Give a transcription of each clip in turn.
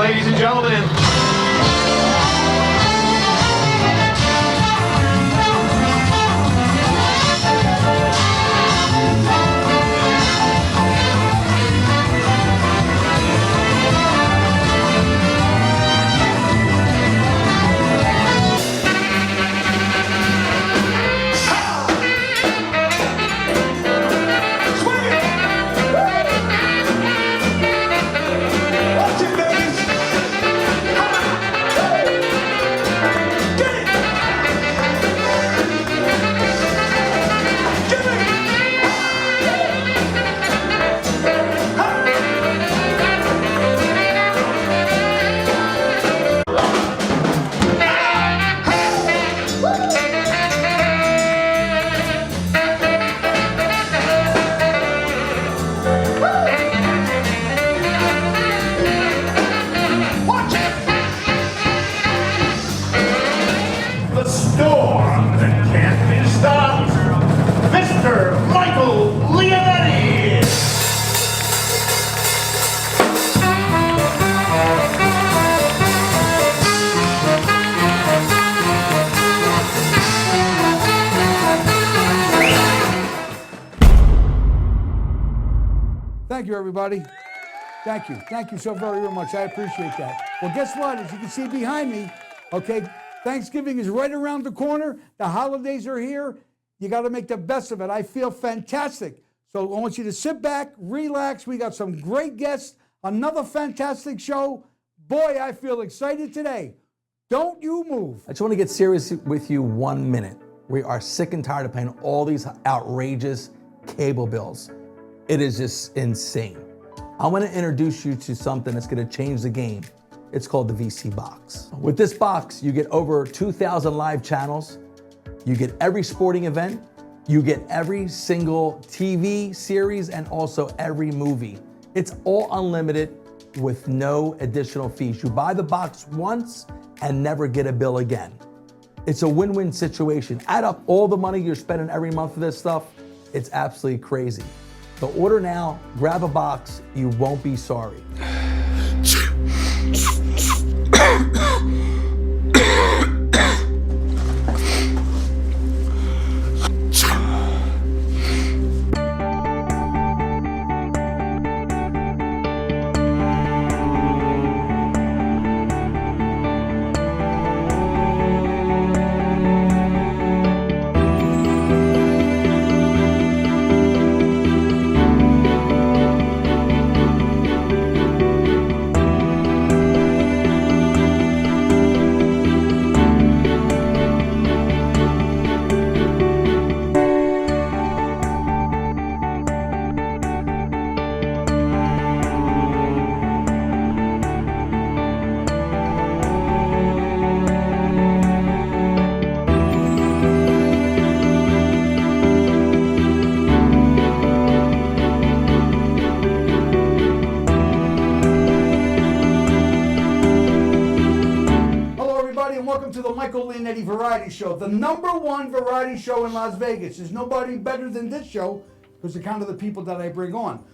ladies and gentlemen. Leonetti! Thank you, everybody. Thank you. Thank you so very, very much. I appreciate that. Well, guess what? As you can see behind me, okay, Thanksgiving is right around the corner. The holidays are here. You got to make the best of it. I feel fantastic. So I want you to sit back, relax. We got some great guests, another fantastic show. Boy, I feel excited today. Don't you move. I just want to get serious with you 1 minute. We are sick and tired of paying all these outrageous cable bills. It is just insane. I want to introduce you to something that's going to change the game. It's called the VC Box. With this box, you get over 2,000 live channels. You get every sporting event. You get every single TV series and also every movie. It's all unlimited with no additional fees. You buy the box once and never get a bill again. It's a win-win situation. Add up all the money you're spending every month for this stuff. It's absolutely crazy. So order now, grab a box, you won't be sorry. Leonetti Variety Show, the #1 variety show in Las Vegas. There's nobody better than this show because of kind of the people that I bring on.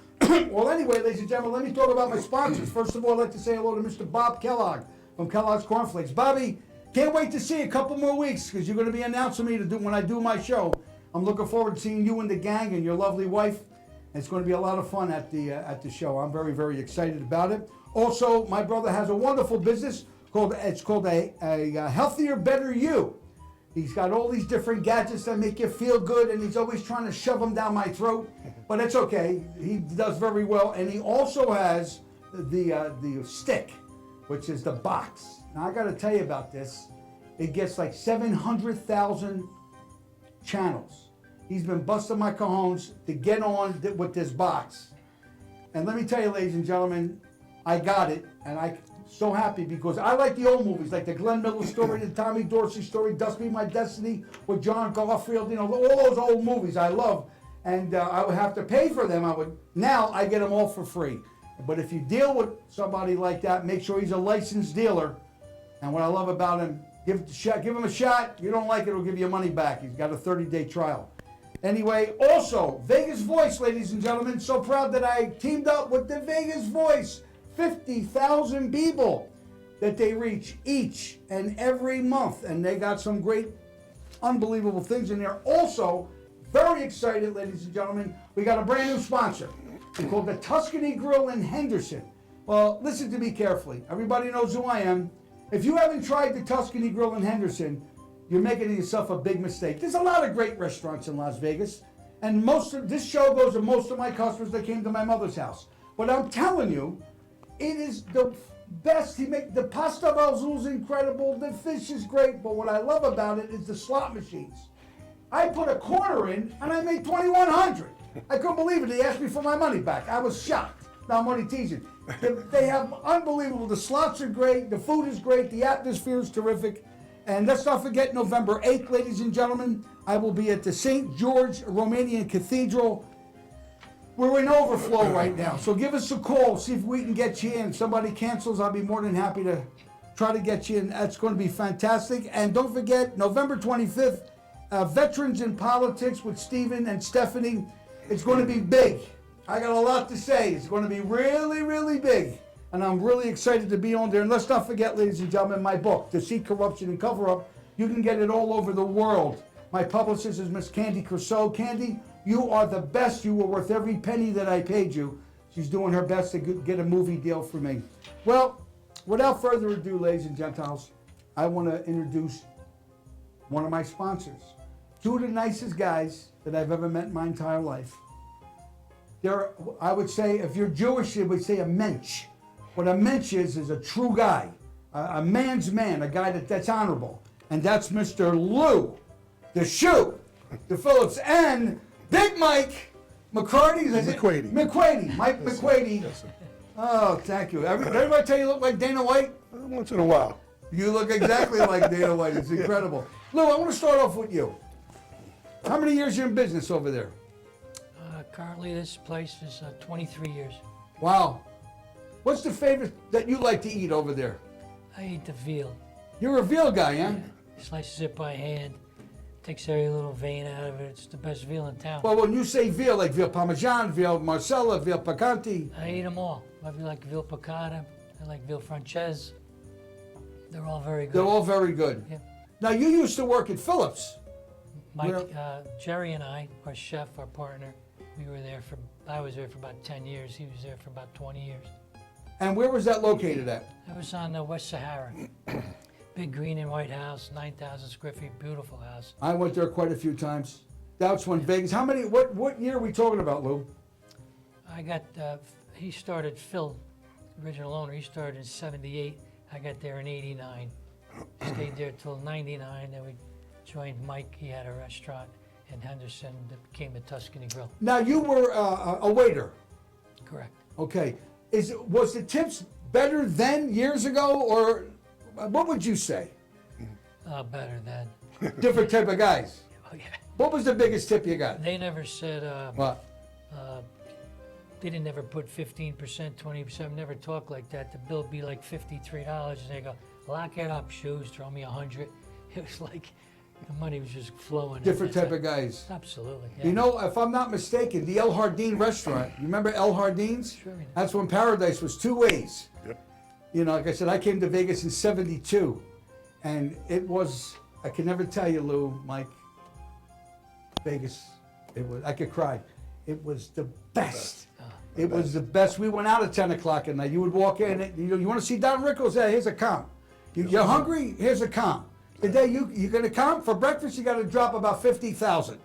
Well, anyway, ladies and gentlemen, let me talk about my sponsors. First of all, I'd like to say hello to Mr. Bob Kellogg from Kellogg's Cornflakes. Bobby, can't wait to see you a couple more weeks because you're going to be announcing me to do when I do my show. I'm looking forward to seeing you and the gang and your lovely wife. It's going to be a lot of fun at the show. I'm very, very excited about it. Also, my brother has a wonderful business called a Healthier, Better You. He's got all these different gadgets that make you feel good, and he's always trying to shove them down my throat, but it's okay. He does very well, and he also has the stick, which is the box. Now, I got to tell you about this. It gets like 700,000 channels. He's been busting my cojones to get on with this box. And let me tell you, ladies and gentlemen, I got it, and I'm so happy because I like the old movies, like the Glenn Miller story, the Tommy Dorsey story, Dust Be My Destiny with John Garfield, you know, all those old movies I love. And I would have to pay for them. Now I get them all for free. But if you deal with somebody like that, make sure he's a licensed dealer. And what I love about him, give him a shot. You don't like it, he'll give you your money back. He's got a 30-day trial. Anyway, also, Vegas Voice, ladies and gentlemen. So proud that I teamed up with the Vegas Voice 50,000 people that they reach each and every month. And they got some great, unbelievable things in there. Also, very excited, ladies and gentlemen, we got a brand new sponsor. It's called the Tuscany Grill in Henderson. Well, listen to me carefully. Everybody knows who I am. If you haven't tried the Tuscany Grill in Henderson, you're making yourself a big mistake. There's a lot of great restaurants in Las Vegas, and most of this show goes to most of my customers that came to my mother's house. But I'm telling you, it is the best. The pasta balzoul is incredible. The fish is great. But what I love about it is the slot machines. I put a quarter in and I made $2,100. I couldn't believe it. They asked me for my money back. I was shocked. Now I'm only teasing. They have unbelievable. The slots are great. The food is great. The atmosphere is terrific. And let's not forget November 8th, ladies and gentlemen. I will be at the St. George Romanian Cathedral. We're in overflow right now. So give us a call. See if we can get you in. If somebody cancels, I'll be more than happy to try to get you in. That's going to be fantastic. And don't forget, November 25th, Veterans in Politics with Stephen and Stephanie. It's going to be big. I got a lot to say. It's going to be really, really big. And I'm really excited to be on there. And let's not forget, ladies and gentlemen, my book, Deceit, Corruption, and Cover-Up. You can get it all over the world. My publicist is Miss Candy Crusoe. Candy, you are the best. You were worth every penny that I paid you. She's doing her best to get a movie deal for me. Well, without further ado, ladies and gentiles, I want to introduce one of my sponsors. Two of the nicest guys that I've ever met in my entire life. I would say, if you're Jewish, you would say a mensch. What a mensch is a true guy, a man's man, a guy that's honorable. And that's Mr. Lou, the Shoe, DeFilippis, and Big Mike McCarty. McQuady. Mike McQuady. Yes, sir. Oh, thank you. Did everybody tell you look like Dana White? Once in a while. You look exactly like Dana White. It's incredible. Lou, I want to start off with you. How many years you in business over there? Currently, this place is 23 years. Wow. What's the favorite that you like to eat over there? I eat the veal. You're a veal guy, huh? Slices it by hand, takes every little vein out of it. It's the best veal in town. Well, when you say veal, like veal parmesan, veal marsala, veal picante. I eat them all. I like veal piccata. I like veal francese. They're all very good. They're all very good. Yeah. Now, you used to work at Phillips. Mike, Jerry and I, our chef, our partner, I was there for about 10 years. He was there for about 20 years. And where was that located at? It was on the West Sahara. Big green and white house, 9,000 square feet, beautiful house. I went there quite a few times. That's when Vegas. What year are we talking about, Lou? He started, Phil, original owner, he started in 78. I got there in 89. Stayed there till 99. Then we joined Mike. He had a restaurant in Henderson that became the Tuscany Grill. Now, you were a waiter. Correct. Okay. Was the tips better then, years ago, or what would you say? Better than. Different type of guys. Oh, yeah. What was the biggest tip you got? They never said, What? they didn't ever put 15%, 20%, never talk like that. The bill would be like $53, and they go, lock it up, shoes, throw me 100. It was like, the money was just flowing. Different type of guys. Absolutely. Yeah. You know, if I'm not mistaken, the El Jardín restaurant, you remember El Jardín's? Sure. That's when Paradise was two ways. Yep. You know, like I said, I came to Vegas in 72, and it was, I can never tell you, Lou, Mike, Vegas, I could cry. It was the best. It was the best. We went out at 10 o'clock at night. You would walk in, you want to see Don Rickles? Yeah, here's a comp. You're hungry? Here's a comp. Today, you're going to come for breakfast, you got to drop about 50,000.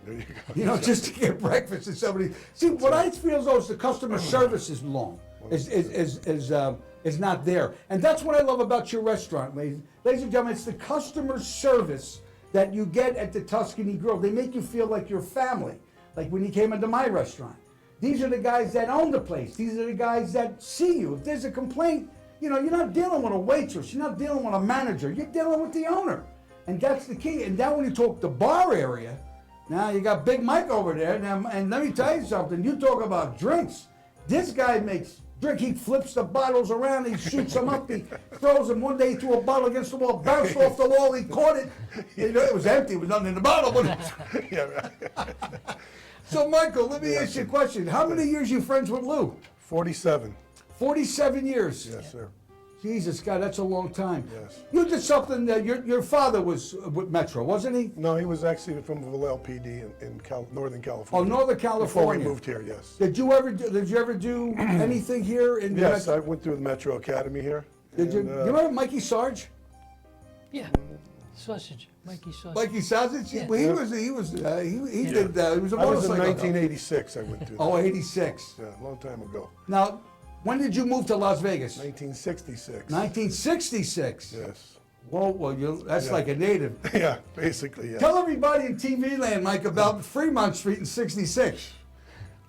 You know, just to get breakfast and somebody. See, what I feel though is the customer service is long, is not there. And that's what I love about your restaurant, ladies and gentlemen. It's the customer service that you get at the Tuscany Grill. They make you feel like you're family, like when you came into my restaurant. These are the guys that own the place. These are the guys that see you. If there's a complaint, you know, you're not dealing with a waitress. You're not dealing with a manager. You're dealing with the owner. And that's the key. And now when you talk the bar area, now you got Big Mike over there. And let me tell you something. You talk about drinks. This guy makes drink. He flips the bottles around. He shoots them up. He throws them. One day he threw a bottle against the wall, bounced off the wall. He caught it. You know, it was empty. There was nothing in the bottle. But Yeah, right. So, Michael, let me ask you a question. How many years you friends with Lou? 47. 47 years. Yes, sir. Jesus, God, that's a long time. Yes. You did something that your father was with Metro, wasn't he? No, he was actually from Vallejo PD in Northern Oh, California. Northern Before we California. moved here, yes. Did you ever do anything here in Yes, Metro? I went through the Metro Academy here. Did you? and, You remember Mikey Sarge? Yeah, sausage, Mikey sausage. Mikey Sausage? Yeah. Well, he was he was a I was in motorcycle. 1986. I went through. Oh, that. 86. Yeah, a long time ago. Now, when did you move to Las Vegas? 1966. 1966. Yes. Whoa, well, that's Yeah. like a native. Yeah, basically, yes. Tell everybody in TV land, Mike, about Fremont Street in 66.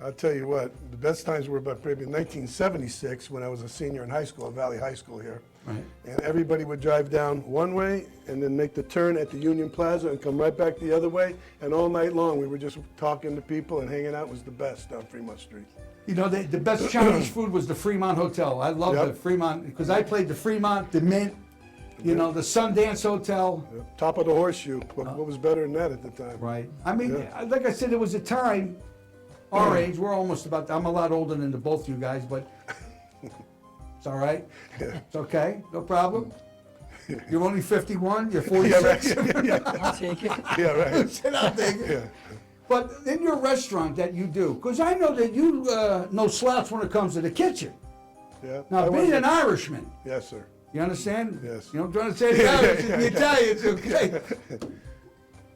I'll tell you what, the best times were about maybe 1976 when I was a senior in high school at Valley High School here. Right. And everybody would drive down one way and then make the turn at the Union Plaza and come right back the other way. And all night long, we were just talking to people and hanging out. It was the best down Fremont Street. You know, the best Chinese food was the Fremont Hotel. I love Yep. the Fremont, because I played the Fremont, the Mint, you know, the Sundance Hotel. Top of the horseshoe. What was better than that at the time? Right. I mean, Yeah. like I said, there was a time, our age, we're almost about, I'm a lot older than the both you guys, but it's all right. It's okay, no problem. You're only 51, you're 46. I'll take it. Yeah, right. Sit out there. Yeah. But in your restaurant that you do, because I know that you no slouch when it comes to the kitchen. Yeah. Now, I being was- an Irishman, Yes, sir. you understand? Yes. You know, I'm trying to say the Irish, the Italians, okay.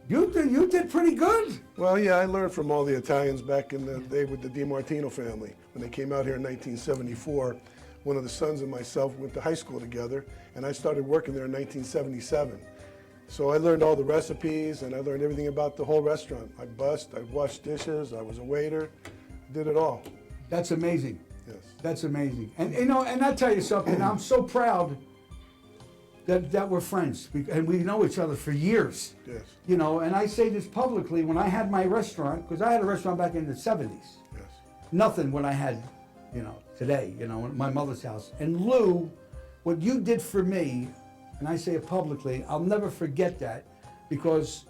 You did pretty good. Well, yeah, I learned from all the Italians back in the day with the DiMartino family. When they came out here in 1974, one of the sons and myself went to high school together, and I started working there in 1977. So I learned all the recipes, and I learned everything about the whole restaurant. I washed dishes, I was a waiter, did it all. That's amazing. Yes. That's amazing. And you know, and I tell you something, I'm so proud that we're friends, and we know each other for years. Yes. You know, and I say this publicly, when I had my restaurant, because I had a restaurant back in the 70s. Yes. Nothing what I had, you know, today, you know, in my mother's house. And Lou, what you did for me, and I say it publicly, I'll never forget that, because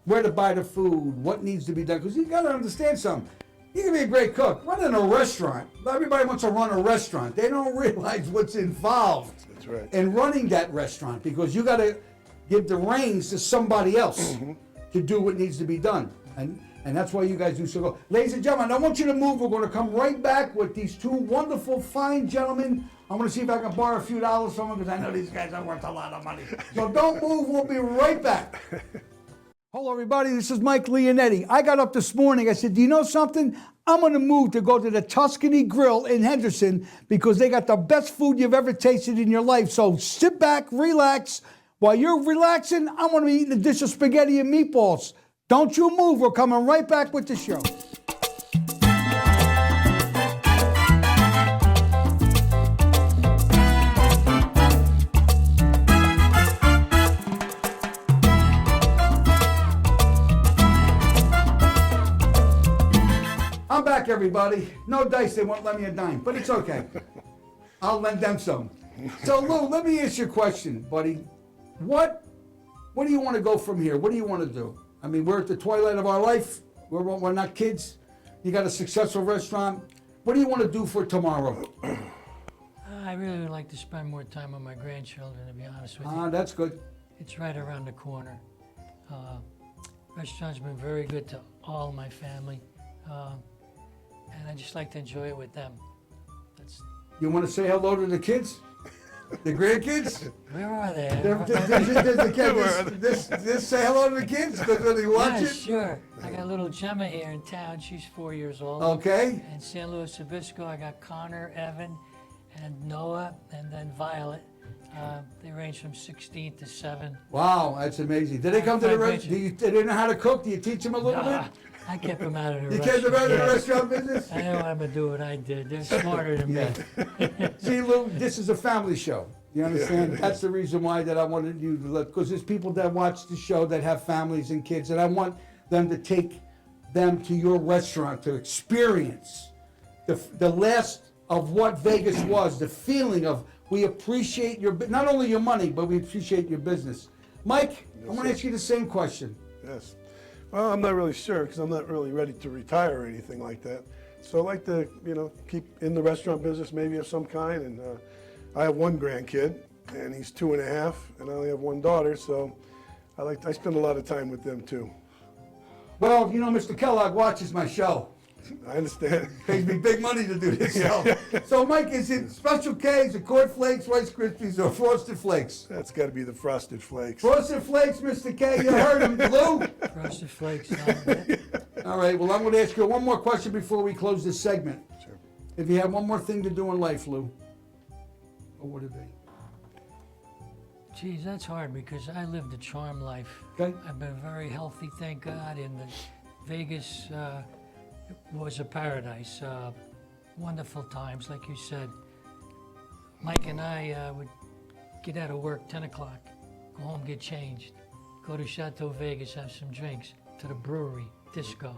where to buy the food, what needs to be done, because you got to understand something. You can be a great cook. Running a restaurant, everybody wants to run a restaurant. They don't realize what's involved That's right. in running that restaurant, because you got to give the reins to somebody else to do what needs to be done. And that's why you guys do so well. Ladies and gentlemen, I want you to move. We're going to come right back with these two wonderful, fine gentlemen. I'm going to see if I can borrow a few dollars from them, because I know these guys are worth a lot of money. So don't move. We'll be right back. Hello, everybody. This is Mike Leonetti. I got up this morning. I said, do you know something? I'm going to move to go to the Tuscany Grill in Henderson, because they got the best food you've ever tasted in your life. So sit back, relax. While you're relaxing, I'm going to be eating a dish of spaghetti and meatballs. Don't you move. We're coming right back with the show. I'm back, everybody. No dice, they won't let me a dime, but it's okay. I'll lend them some. So, Lou, let me ask you a question, buddy. What do you want to go from here? What do you want to do? I mean, we're at the twilight of our life. We're not kids. You got a successful restaurant. What do you want to do for tomorrow? I really would like to spend more time with my grandchildren, to be honest with you. That's good. It's right around the corner. Restaurant's been very good to all my family, and I just like to enjoy it with them. You want to say hello to the kids? The grandkids? Where are they? This say hello to the kids, because when they watch Yeah, it. sure. I got little Gemma here in town. She's 4 years old. Okay. In San Luis Obispo, I got Connor, Evan, and Noah, and then Violet. They range from 16 to 7. Wow, that's amazing. Did they come to the restaurant? Do they know how to cook? Do you teach them a little bit? I kept them out of the You restaurant. kept them out of the yeah. restaurant business? I didn't want them to do what I did. They're smarter than me. See, Lou, this is a family show. You understand? That's the reason why that I wanted you to look, because there's people that watch the show that have families and kids, and I want them to take them to your restaurant to experience the last of what Vegas was, the feeling of we appreciate not only your money, but we appreciate your business. Mike, I want to ask you the same question. Yes. Well, I'm not really sure, because I'm not really ready to retire or anything like that. So I like to, keep in the restaurant business maybe of some kind. And I have one grandkid, and he's 2.5, and I only have one daughter, so I spend a lot of time with them too. Well, Mr. Kellogg watches my show. I understand. Pays me big money to do this show. So, Mike, is it Special K, is it Corn Flakes, Rice Krispies, or Frosted Flakes? That's got to be the Frosted Flakes. Frosted Flakes, Mr. K, you heard him. Lou? Frosted Flakes. On All right, well, I'm going to ask you one more question before we close this segment. Sure. If you had one more thing to do in life, Lou, what would it be? Geez, that's hard because I lived a charmed life. Okay. I've been very healthy, thank God, and Vegas was a paradise. Wonderful times, like you said. Mike and I would get out of work 10 o'clock, go home, get changed, go to Chateau Vegas, have some drinks, to the brewery, disco,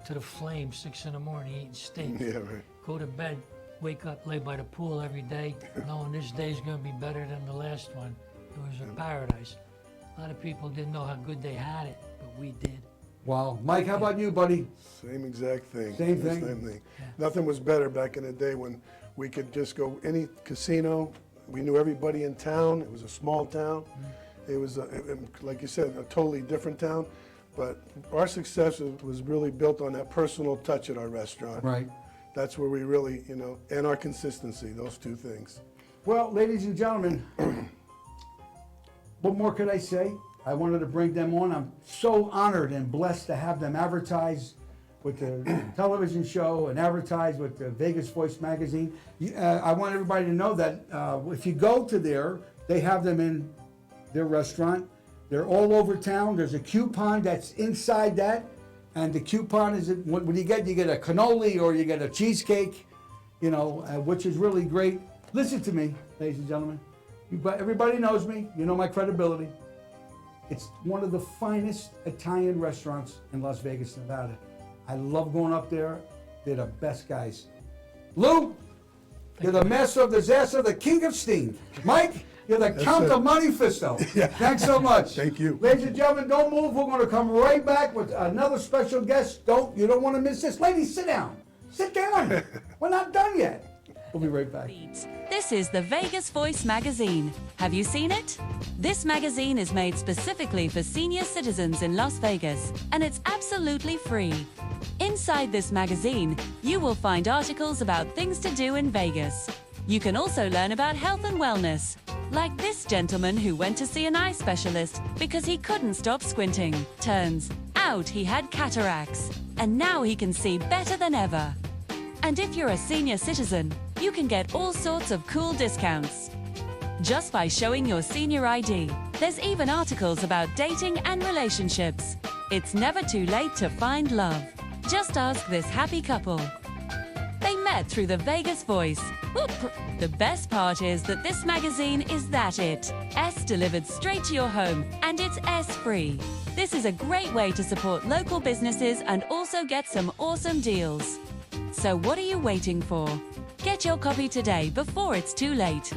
to the Flame, 6 in the morning, eating steak. Yeah, right. Go to bed, wake up, lay by the pool every day, knowing this day's gonna be better than the last one. It was a paradise. A lot of people didn't know how good they had it, but we did. Wow. Mike, how about you, buddy? Same exact thing. Same thing? Same thing. Yeah. Nothing was better back in the day when we could just go any casino. We knew everybody in town. It was a small town. It was, like you said, a totally different town. But our success was really built on that personal touch at our restaurant. Right. That's where we really, and our consistency, those two things. Well, ladies and gentlemen, what more could I say? I wanted to bring them on. I'm so honored and blessed to have them advertise with the television show and advertise with the Vegas Voice magazine. I want everybody to know that if you go to there, they have them in their restaurant. They're all over town. There's a coupon that's inside that. And the coupon is, what you get a cannoli or you get a cheesecake, which is really great. Listen to me, ladies and gentlemen. Everybody knows me. You know my credibility. It's one of the finest Italian restaurants in Las Vegas, Nevada. I love going up there. They're the best guys. Lou, you're the master of disaster, the king of steam. Mike, you're the Count of Monte Fisto. Thanks so much. Thank you. Ladies and gentlemen, don't move. We're going to come right back with another special guest. You don't want to miss this. Ladies, sit down. Sit down. We're not done yet. We'll be right back. This is the Vegas Voice magazine. Have you seen it? This magazine is made specifically for senior citizens in Las Vegas, and it's absolutely free. Inside this magazine, you will find articles about things to do in Vegas. You can also learn about health and wellness, like this gentleman who went to see an eye specialist because he couldn't stop squinting. Turns out he had cataracts, and now he can see better than ever. And if you're a senior citizen, you can get all sorts of cool discounts just by showing your senior ID. There's even articles about dating and relationships. It's never too late to find love. Just ask this happy couple. They met through the Vegas Voice. Whoop. The best part is that this magazine is it. S delivered straight to your home, and it's S-free. This is a great way to support local businesses and also get some awesome deals. So what are you waiting for? Get your copy today before it's too late.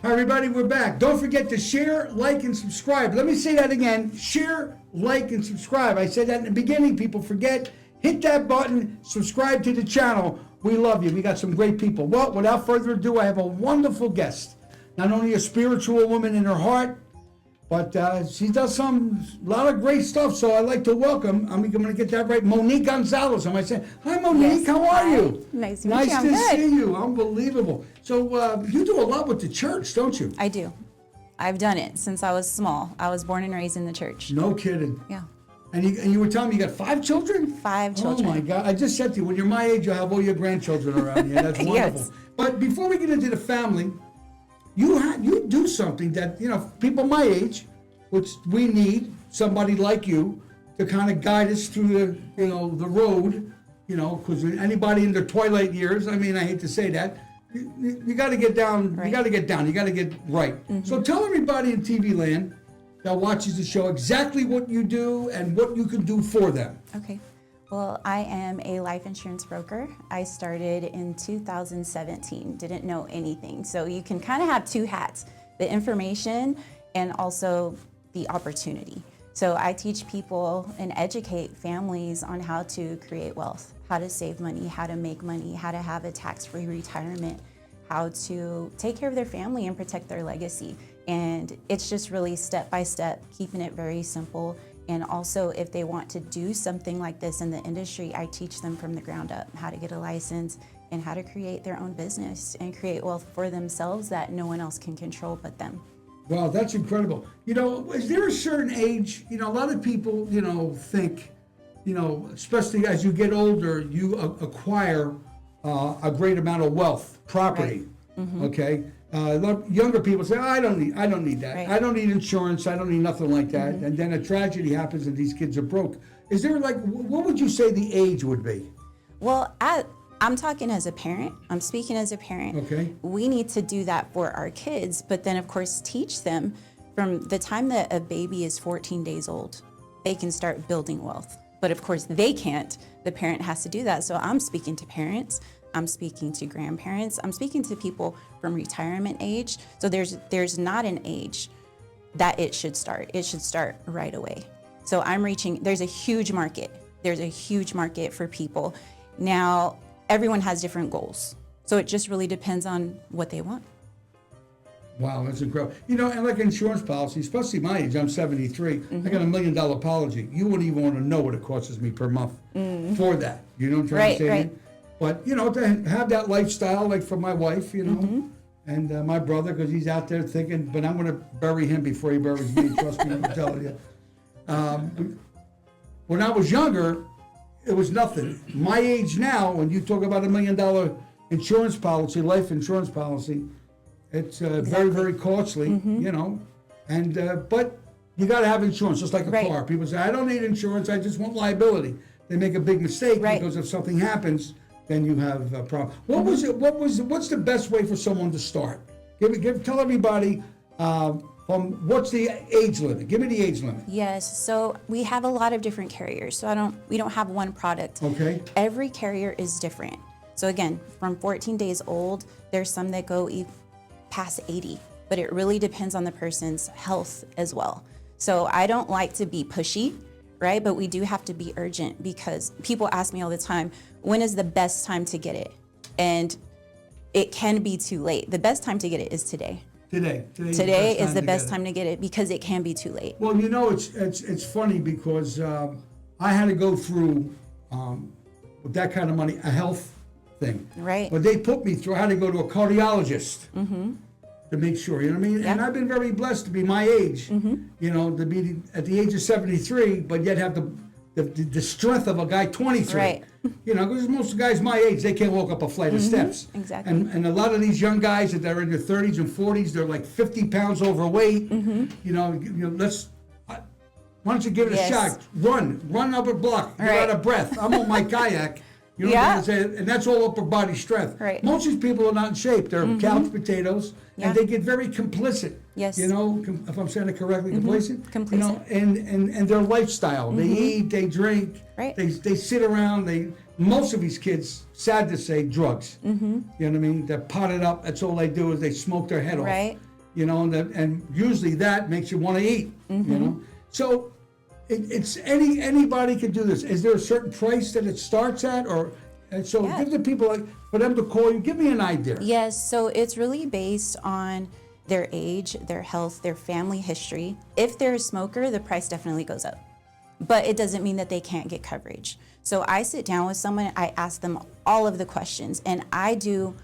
Hi, everybody, we're back. Don't forget to share, like, and subscribe. Let me say that again. Share, like, and subscribe. I said that in the beginning. People forget. Hit that button. Subscribe to the channel. We love you. We got some great people. Well, without further ado, I have a wonderful guest. Not only a spiritual woman in her heart, but she does a lot of great stuff. So I'd like to welcome, I'm going to get that right, Monique Gonzalez. Am I saying? Hi, Monique. Yes, how are hi. you? Nice to meet you. I'm to good. see you. Unbelievable. So you do a lot with the church, don't you? I do. I've done it since I was small. I was born and raised in the church. No kidding. Yeah. And you were telling me you got 5 children? 5 children. Oh my God. I just said to you, when you're my age, you'll have all your grandchildren around you. That's wonderful. Yes. But before we get into the family, you do something that, people my age, which we need somebody like you to kind of guide us through the road, because anybody in their twilight years, I hate to say that, you got to get down, Right. you got to get down, you got to get right. Mm-hmm. So tell everybody in TV land that watches the show exactly what you do and what you can do for them. Okay. Well, I am a life insurance broker. I started in 2017. Didn't know anything. So you can kind of have 2 hats, the information and also the opportunity. So I teach people and educate families on how to create wealth, how to save money, how to make money, how to have a tax-free retirement, how to take care of their family and protect their legacy. And it's just really step by step, keeping it very simple. And also, if they want to do something like this in the industry, I teach them from the ground up how to get a license and how to create their own business and create wealth for themselves that no one else can control but them. Wow, that's incredible. You know, is there a certain age, you know, a lot of people, you know, think, you know, especially as you get older, you acquire a great amount of wealth, property, okay? A lot of younger people say, oh, I don't need that. Right. I don't need insurance. I don't need nothing like that. And then a tragedy happens and these kids are broke. Is there like, what would you say the age would be? Well, I'm talking as a parent. I'm speaking as a parent. Okay. We need to do that for our kids, but then of course teach them from the time that a baby is 14 days old, they can start building wealth. But of course they can't. The parent has to do that. So I'm speaking to parents, I'm speaking to grandparents, I'm speaking to people from retirement age. So there's not an age that it should start. It should start right away. So there's a huge market. There's a huge market for people. Now, everyone has different goals. So it just really depends on what they want. Wow, that's incredible. You know, and like insurance policy, especially my age, I'm 73, I got $1 million policy. You wouldn't even want to know what it costs me per month for that. You know what I'm trying to say? Right. But, you know, to have that lifestyle, like for my wife, you know, and my brother, because he's out there thinking, but I'm going to bury him before he buries me. Trust me, I'm telling you. When I was younger, it was nothing. My age now, when you talk about $1 million insurance policy, life insurance policy, it's very, very costly, you know. And but you got to have insurance, just like a car. People say, I don't need insurance, I just want liability. They make a big mistake because if something happens, then you have a problem. What's the best way for someone to start? Tell everybody. What's the age limit? Give me the age limit. Yes, so we have a lot of different carriers. So we don't have one product. Okay. Every carrier is different. So again, from 14 days old, there's some that go past 80, but it really depends on the person's health as well. So I don't like to be pushy, right? But we do have to be urgent because people ask me all the time, when is the best time to get it? And it can be too late. The best time to get it is today. Today is the best time to get it because it can be too late. Well, you know, it's funny because I had to go through with that kind of money a health thing. Right. But they put me through. I had to go to a cardiologist to make sure. You know what I mean? Yeah. And I've been very blessed to be my age. You know, to be at the age of 73, but yet have the strength of a guy 23. Right. You know, because most guys my age, they can't walk up a flight of steps. Exactly. And a lot of these young guys that are in their 30s and 40s, they're like 50 pounds overweight. You know, why don't you give it a shot? Run up a block. You're out of breath. I'm on my kayak. You know what I'm saying? And that's all upper body strength. Right. Most of these people are not in shape. They're couch potatoes, and they get very complicit. Yes. You know, if I'm saying it correctly, complacent. Complacent. You know, and their lifestyle. They eat, they drink, Right. they sit around. Most of these kids, sad to say, drugs. You know what I mean? They're potted up. That's all they do is they smoke their head off. Right. You know, and usually that makes you want to eat. You know, so. It's anybody can do this. Is there a certain price that it starts at, give the people for them to call you? Give me an idea. Yes, so it's really based on their age, their health, their family history. If they're a smoker, the price definitely goes up, but it doesn't mean that they can't get coverage. So I sit down with someone, I ask them all of the questions, and I do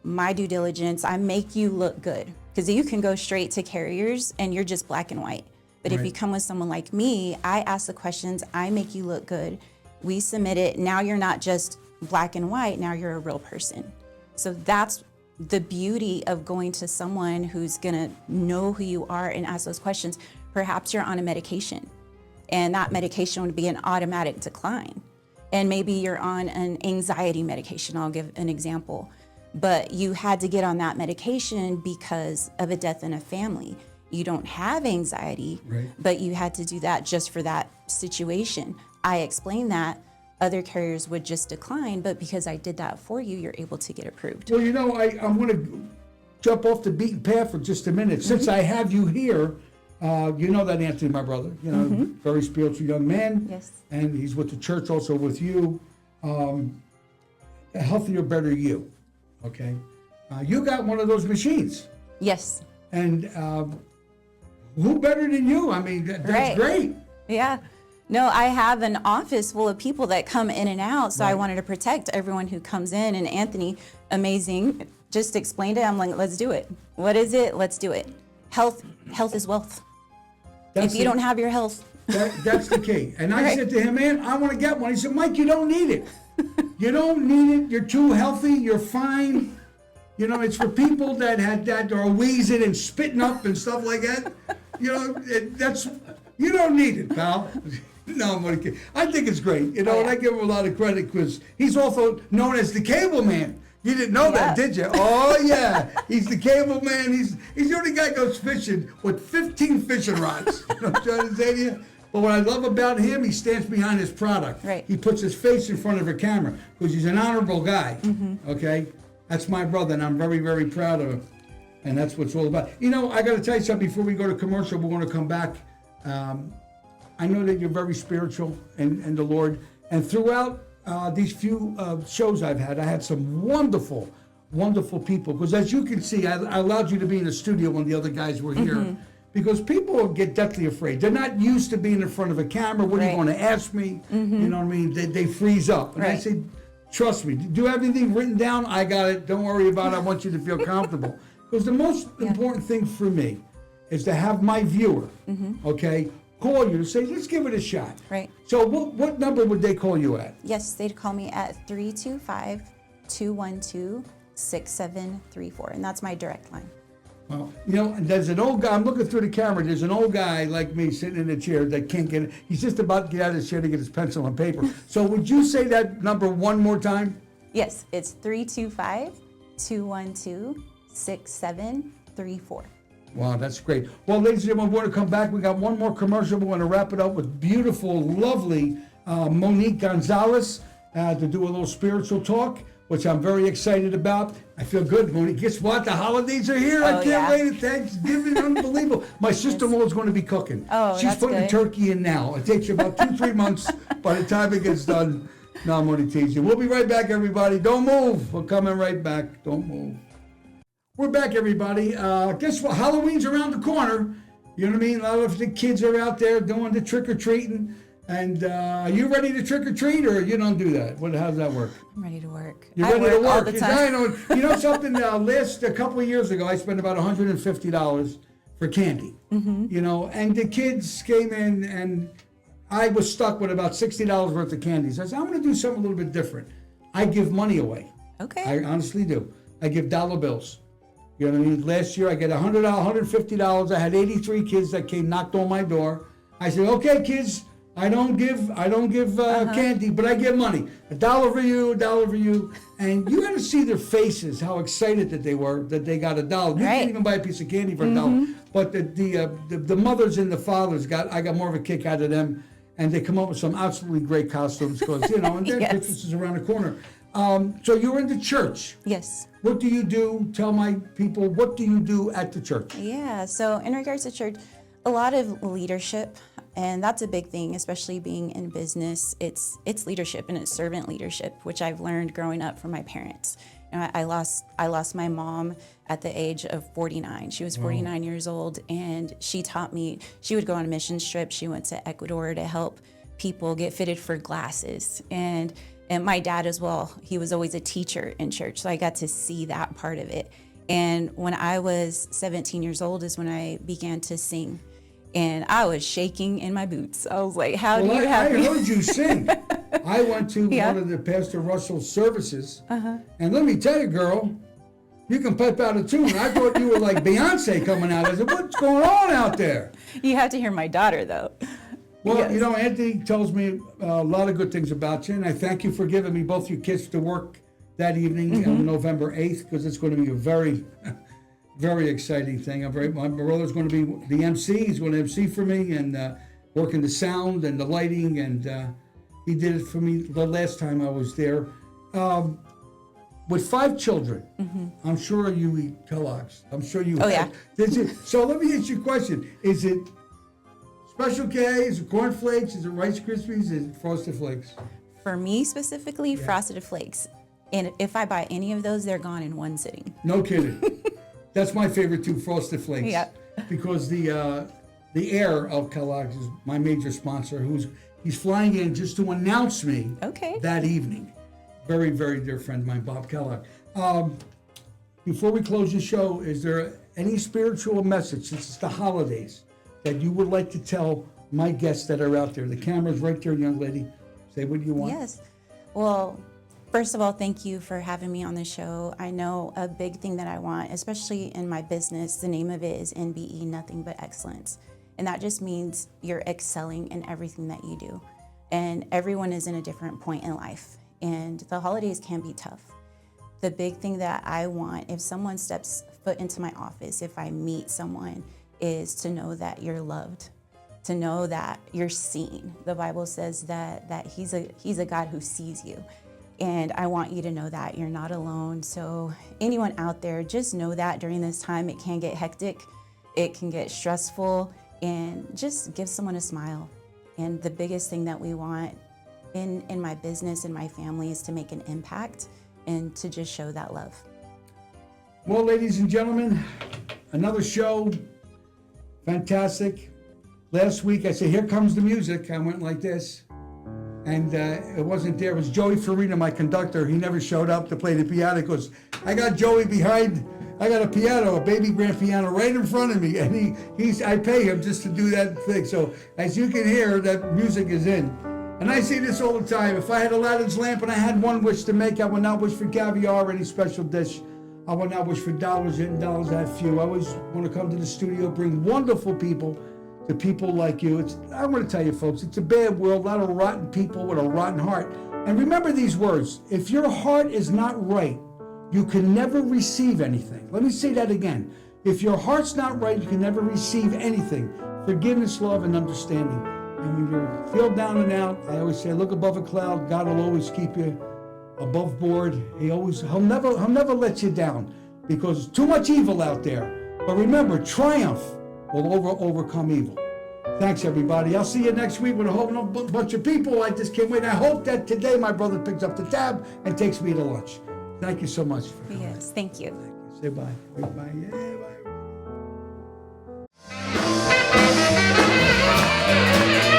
my due diligence. I make you look good because you can go straight to carriers and you're just black and white. But if you come with someone like me, I ask the questions, I make you look good, we submit it, now you're not just black and white, now you're a real person. So that's the beauty of going to someone who's gonna know who you are and ask those questions. Perhaps you're on a medication, and that medication would be an automatic decline. And maybe you're on an anxiety medication, I'll give an example. But you had to get on that medication because of a death in a family. You don't have anxiety, but you had to do that just for that situation. I explained that. Other carriers would just decline, but because I did that for you, you're able to get approved. Well, you know, I'm going to jump off the beaten path for just a minute. Since I have you here, You know that Anthony, my brother. You know, very spiritual young man. Yes. And he's with the church, also with you. A healthier, better you. Okay. You got one of those machines, Yes. and who better than you? I mean, that's Right. great. Yeah. No, I have an office full of people that come in and out, so I Right. wanted to protect everyone who comes in. And Anthony, amazing, just explained it. I'm like, let's do it. What is it? Let's do it. Health is wealth. That's If you it. don't have your health, That's the key. And I Right. said to him, man, I want to get one. He said, Mike, you don't need it. You don't need it. You're too healthy. You're fine. You know, it's for people that are wheezing and spitting up and stuff like that. You know, you don't need it, pal. No, I'm only kidding. I think it's great. You know, and I give him a lot of credit because he's also known as the cable man. You didn't know that, Yeah. did you? Oh, yeah. He's the cable man. He's the only guy goes fishing with 15 fishing rods. You know what I'm trying to say to you? But what I love about him, he stands behind his product. Right. He puts his face in front of a camera because he's an honorable guy. Okay? That's my brother, and I'm very, very proud of him. And that's what it's all about. You know, I got to tell you something before we go to commercial. We're going to come back. I know that you're very spiritual in the Lord. And throughout these few shows I've had, I had some wonderful, wonderful people. Because as you can see, I allowed you to be in the studio when the other guys were here. Because people get deathly afraid. They're not used to being in front of a camera. What are you Right. going to ask me? You know what I mean? They freeze up. And I Right. say, trust me. Do you have anything written down? I got it. Don't worry about it. I want you to feel comfortable. Because the most important thing for me is to have my viewer, okay, call you and say, let's give it a shot. Right. So what number would they call you at? yes, they'd call me at 325-212-6734, and that's my direct line. Well, you know, there's an old guy, I'm looking through the camera, there's an old guy like me sitting in a chair that can't get it. He's just about to get out of the chair to get his pencil and paper. So would you say that number one more time? Yes, it's 325-212-6734. Wow, that's great. Well, ladies and gentlemen, we're going to come back. We got one more commercial. We're going to wrap it up with beautiful, lovely Monique Gonzalez to do a little spiritual talk, which I'm very excited about. I feel good, Monique. Guess what? The holidays are here. I Oh, can't yeah. wait. It's Thanksgiving. Unbelievable. My sister-in-law is going to be cooking. Oh, She's that's putting the good. turkey in now. It takes you about 2-3 months by the time it gets done. No, I'm only teasing. We'll be right back, everybody. Don't move. We're coming right back. Don't move. We're back, everybody. Guess what? Halloween's around the corner. You know what I mean? A lot of the kids are out there doing the trick-or-treating. And are you ready to trick-or-treat, or you don't do that? How does that work? I'm ready to work. You're I ready to work all work. the time. You know something? A couple of years ago, I spent about $150 for candy. You know, and the kids came in, and I was stuck with about $60 worth of candies. I said, I'm going to do something a little bit different. I give money away. Okay. I honestly do. I give dollar bills. You know what I mean? Last year, I get $100, $150. I had 83 kids that knocked on my door. I said, okay, kids. I don't give candy, but I give money. $1 for you, $1 for you. And you got to see their faces, how excited that they were that they got $1. You Right. can't even buy a piece of candy for $1. But the mothers and the fathers I got more of a kick out of them, and they come up with some absolutely great costumes because and then Yes. Christmas is around the corner. So you're in the church. Yes. What do you do? Tell my people, what do you do at the church? Yeah, so in regards to church, a lot of leadership, and that's a big thing, especially being in business. It's leadership, and it's servant leadership, which I've learned growing up from my parents. You know, I lost my mom at the age of 49. She was 49 years old, and she taught me. She would go on a mission trip. She went to Ecuador to help people get fitted for glasses, and my dad as well. He was always a teacher in church, so I got to see that part of it. And when I was 17 years old is when I began to sing. And I was shaking in my boots. I was like, how do you have I me? heard you sing. I went to Yeah. one of the Pastor Russell's services, and let me tell you, girl, you can pep out a tune. I thought you were like Beyonce coming out. I said, what's going on out there? You have to hear my daughter, though. Well, Yes. you know, Anthony tells me a lot of good things about you, and I thank you for giving me both your kids to work that evening on November 8th, because it's going to be a very, very exciting thing. My brother's going to be the MC. He's going to MC for me and working the sound and the lighting, and he did it for me the last time I was there. with 5 children, I'm sure you eat Kellogg's. I'm sure you. Oh, have. So let me ask you a question: is it Special K? Is it Corn Flakes? Is it Rice Krispies? Is it Frosted Flakes? For me specifically, Frosted Flakes. And if I buy any of those, they're gone in one sitting. No kidding. That's my favorite too, Frosted Flakes. Yep. Because the heir of Kellogg's is my major sponsor. He's flying in just to announce me. Okay. That evening. Very, very dear friend of mine, Bob Kellogg. Before we close the show, is there any spiritual message, since it's the holidays, that you would like to tell my guests that are out there? The camera's right there, young lady. Say what you want. Yes. Well, first of all, thank you for having me on the show. I know a big thing that I want, especially in my business, the name of it is NBE, Nothing But Excellence. And that just means you're excelling in everything that you do. And everyone is in a different point in life. And the holidays can be tough. The big thing that I want, if someone steps foot into my office, if I meet someone, is to know that you're loved, to know that you're seen. The Bible says that he's a God who sees you. And I want you to know that you're not alone. So anyone out there, just know that during this time, it can get hectic, it can get stressful, and just give someone a smile. And the biggest thing that we want in my business and my family is to make an impact and to just show that love. Well, ladies and gentlemen, another show. Fantastic. Last week I said, here comes the music. I went like this. And it wasn't there. It was Joey Farina, my conductor. He never showed up to play the piano because I got Joey behind. I got a piano, a baby grand piano right in front of me. And I pay him just to do that thing. So as you can hear, that music is in. And I say this all the time. If I had Aladdin's lamp and I had one wish to make, I would not wish for caviar or any special dish. I would not wish for dollars in, dollars out few. I always want to come to the studio, bring wonderful people to people like you. I want to tell you, folks, it's a bad world, a lot of rotten people with a rotten heart. And remember these words: if your heart is not right, you can never receive anything. Let me say that again. If your heart's not right, you can never receive anything. Forgiveness, love, and understanding. And when you feel down and out, I always say, look above a cloud. God will always keep you above board. He'll never let you down, because there's too much evil out there. But remember, triumph will overcome evil. Thanks, everybody. I'll see you next week with a whole bunch of people. I just can't wait. I hope that today my brother picks up the tab and takes me to lunch. Thank you so much for coming. Yes, thank you. Say bye. Bye. Yeah, bye.